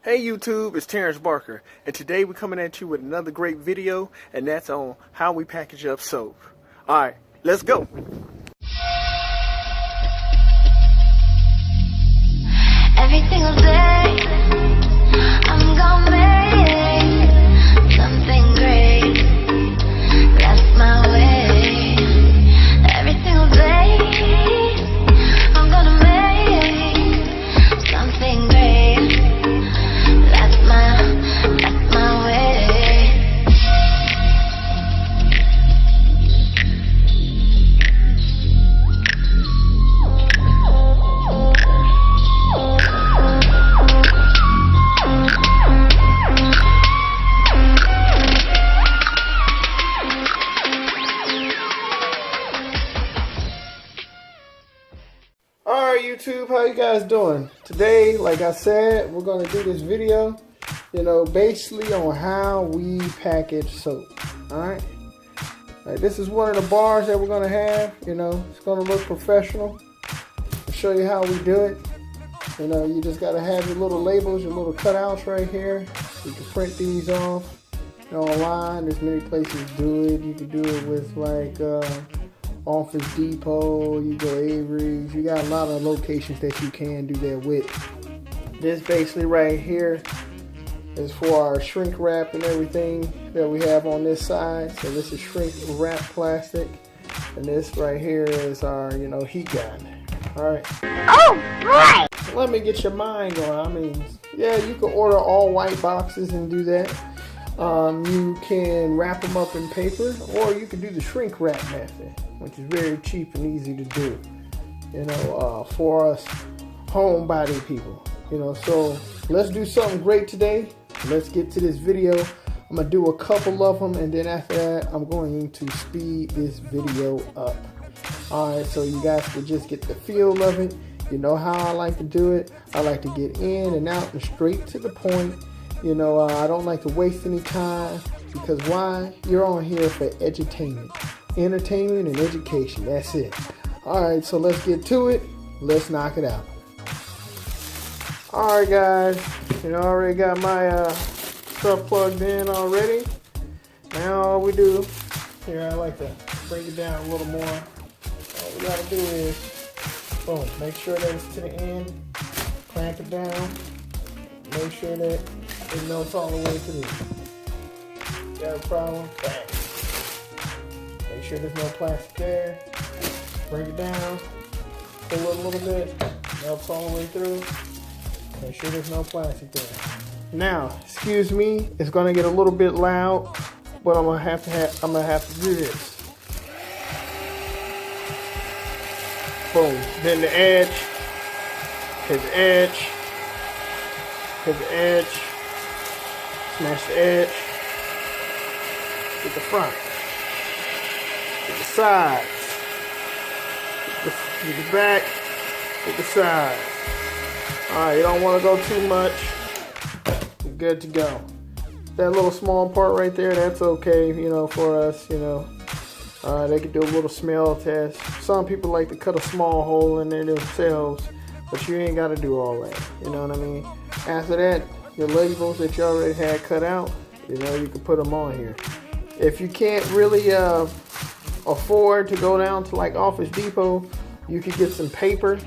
Hey YouTube, it's Terrence Barker, and today we're coming at you with another great video, and that's on how we package up soap. Alright, let's go! Every single day, I'm gonna make something great. That's my way. Every single day, I'm gonna make something great. That's my way. Alright YouTube, how you guys doing? Today, like I said, we're going to do this video, basically on how we package soap. Alright? This is one of the bars that we're going to have, it's going to look professional. I'll show you how we do it. You just got to have your little labels, your little cutouts right here. You can print these off online. There's many places to do it. You can do it with like Office Depot, you go Avery's, you got a lot of locations that you can do that with. This basically right here is for our shrink wrap and everything that we have on this side. So this is shrink wrap plastic, and this right here is our heat gun. Alright. Oh, boy! Let me get your mind going. Yeah, you can order all white boxes and do that. You can wrap them up in paper, or you can do the shrink wrap method, which is very cheap and easy to do, for us homebody people, so let's do something great today. Let's get to this video. I'm gonna do a couple of them, and then after that I'm going to speed this video up. Alright, so you guys can just get the feel of it. You know how I like to do it. I like to get in and out and straight to the point. I don't like to waste any time, because why? You're on here for edutainment, entertainment, and education. That's it. Alright, so let's get to it. Let's knock it out. Alright guys, I already got my stuff plugged in already. Now all we do, here I like to bring it down a little more. All we gotta do is, boom, make sure that it's to the end, clamp it down, make sure that it melts all the way through. Got a problem? Bang. Make sure there's no plastic there. Bring it down. Pull it a little bit. Melts all the way through. Make sure there's no plastic there. Now, excuse me, it's gonna get a little bit loud, but I'm gonna have to do this. Boom. Then the edge. Hit the edge. Hit the edge. Smash the edge. Hit the front. Hit the sides. Hit the back. Hit the sides. Alright, you don't want to go too much. You're good to go. That little small part right there, that's okay, for us, they could do a little smell test. Some people like to cut a small hole in there themselves, but you ain't got to do all that, you know what I mean? After that, your labels that you already had cut out, you can put them on here. If you can't really afford to go down to like Office Depot, you could get some paper,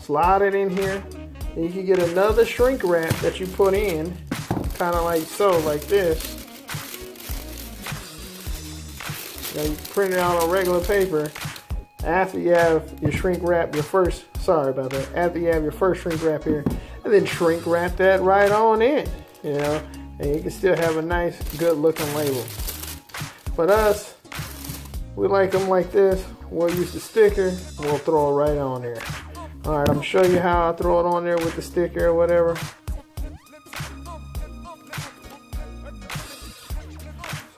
slide it in here, and you can get another shrink wrap that you put in, kind of like so, like this. Now you print it out on regular paper. After you have your shrink wrap, after you have your first shrink wrap here, and then shrink wrap that right on in, and you can still have a nice, good looking label. But us, we like them like this. We'll use the sticker, and we'll throw it right on there. Alright, I'm going to show you how I throw it on there with the sticker or whatever.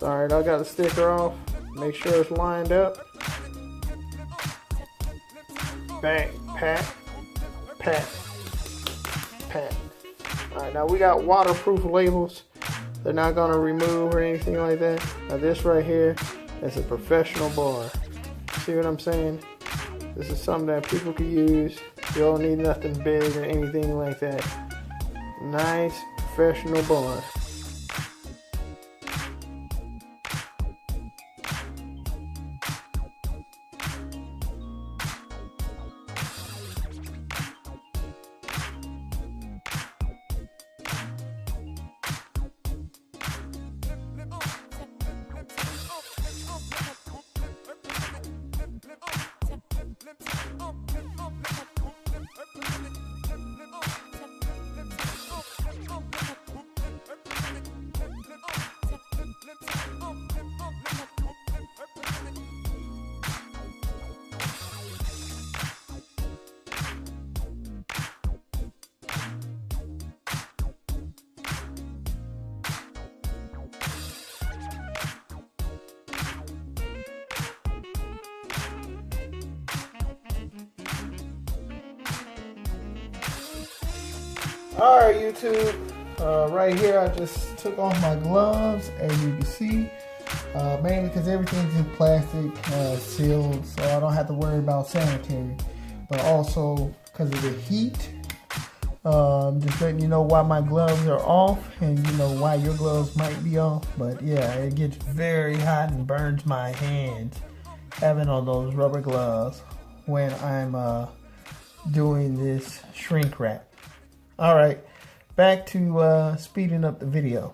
Alright, I got the sticker off. Make sure it's lined up. Bang, pat, pat, pat. Alright, now we got waterproof labels. They're not going to remove or anything like that. Now this right here is a professional bar. See what I'm saying? This is something that people can use. You don't need nothing big or anything like that. Nice, professional bun. Alright, YouTube, right here I just took off my gloves, as you can see, mainly because everything's in plastic, sealed, so I don't have to worry about sanitary, but also because of the heat. Just letting you know why my gloves are off, and you know why your gloves might be off. But yeah, it gets very hot and burns my hands having on those rubber gloves when I'm doing this shrink wrap. All right, back to speeding up the video.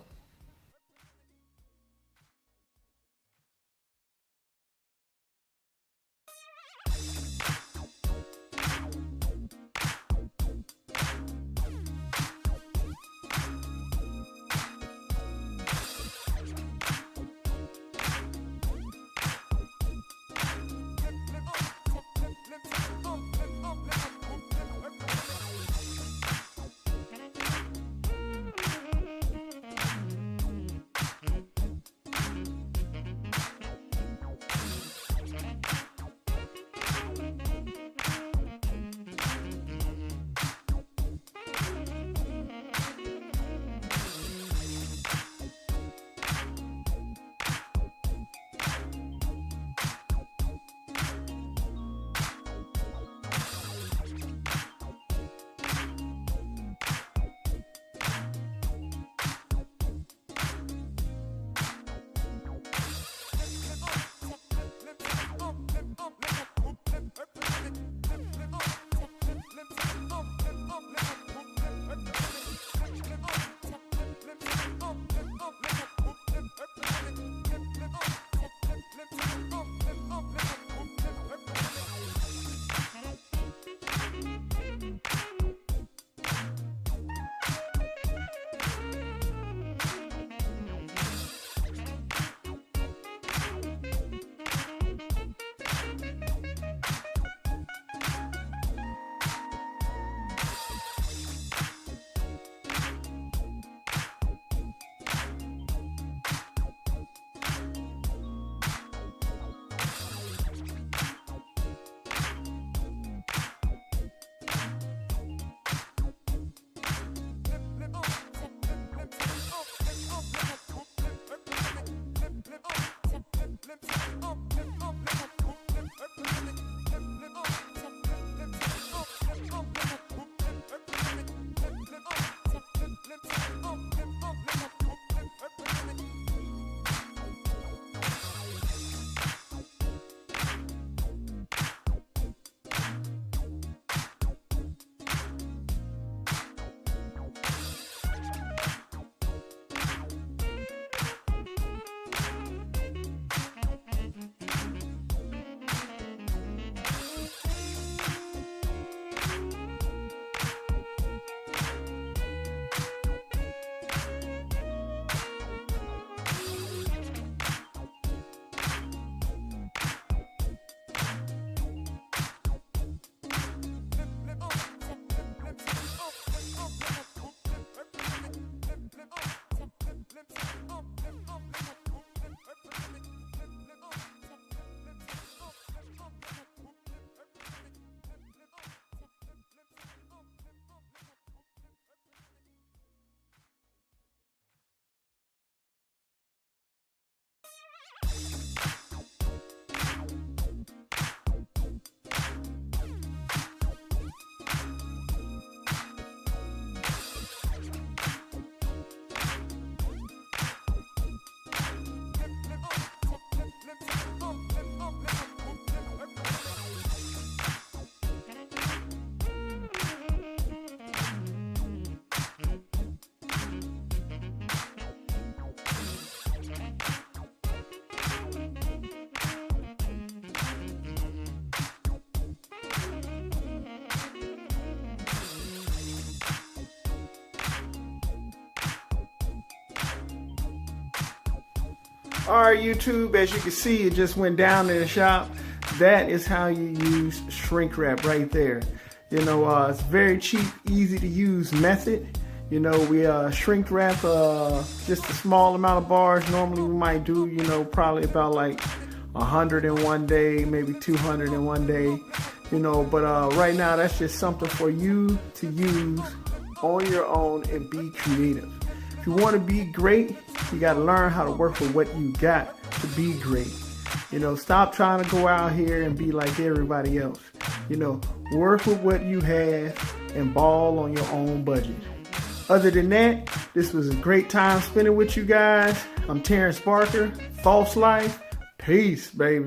Alright YouTube, as you can see, it just went down in the shop. That is how you use shrink wrap right there. You know, it's very cheap, easy to use method. You know, we shrink wrap just a small amount of bars. Normally we might do, you know, probably about like 100 in one day, maybe 200 in one day. You know, but right now that's just something for you to use on your own and be creative. If you want to be great, you got to learn how to work with what you got to be great. You know, stop trying to go out here and be like everybody else. You know, work with what you have and ball on your own budget. Other than that, this was a great time spending with you guys. I'm Terrence Barker, False Life. Peace, baby.